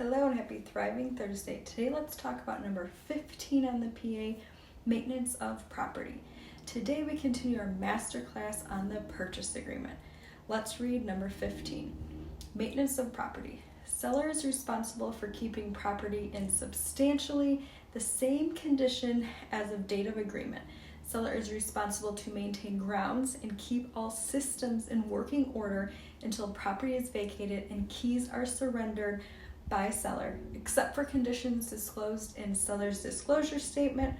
Hello and happy Thriving Thursday. Today let's talk about number 15 on the PA, maintenance of property. Today we continue our masterclass on the purchase agreement. Let's read number 15. Maintenance of property. Seller is responsible for keeping property in substantially the same condition as of date of agreement. Seller is responsible to maintain grounds and keep all systems in working order until property is vacated and keys are surrendered by seller, except for conditions disclosed in seller's disclosure statement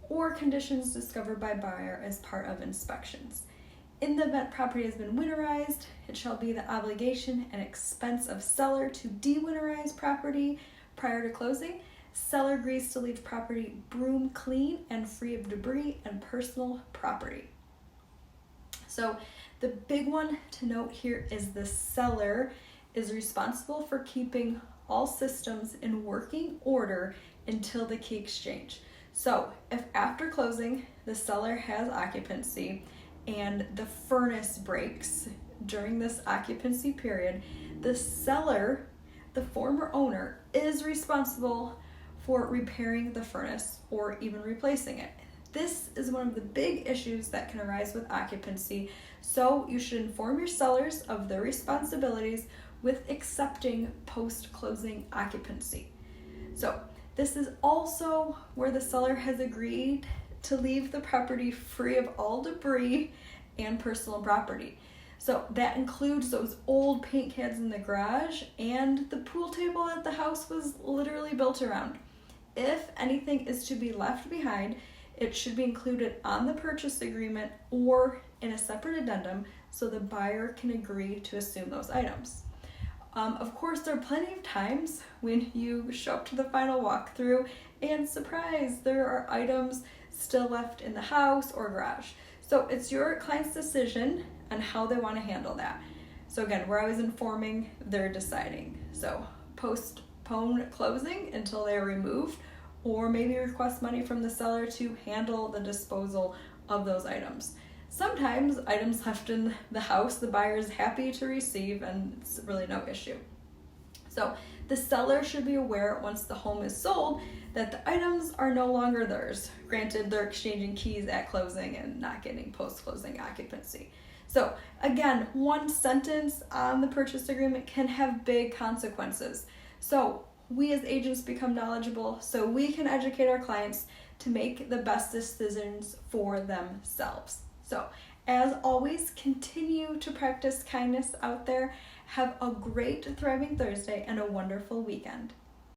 or conditions discovered by buyer as part of inspections. In the event property has been winterized, it shall be the obligation and expense of seller to de-winterize property prior to closing. Seller agrees to leave property broom clean and free of debris and personal property. So the big one to note here is the seller is responsible for keeping all systems in working order until the key exchange. So if after closing the seller has occupancy and the furnace breaks during this occupancy period, the seller, the former owner, is responsible for repairing the furnace or even replacing it. This is one of the big issues that can arise with occupancy, so you should inform your sellers of their responsibilities with accepting post-closing occupancy. So this is also where the seller has agreed to leave the property free of all debris and personal property. So that includes those old paint cans in the garage and the pool table that the house was literally built around. If anything is to be left behind, it should be included on the purchase agreement or in a separate addendum so the buyer can agree to assume those items. Of course, there are plenty of times when you show up to the final walkthrough and surprise, there are items still left in the house or garage. So it's your client's decision on how they want to handle that. So again, we're always informing, they're deciding. So postpone closing until they're removed, or maybe request money from the seller to handle the disposal of those items. Sometimes items left in the house the buyer is happy to receive and it's really no issue. So the seller should be aware once the home is sold that the items are no longer theirs. Granted, they're exchanging keys at closing and not getting post-closing occupancy. So again, one sentence on the purchase agreement can have big consequences. So we as agents become knowledgeable so we can educate our clients to make the best decisions for themselves. So as always, continue to practice kindness out there. Have a great Thriving Thursday and a wonderful weekend.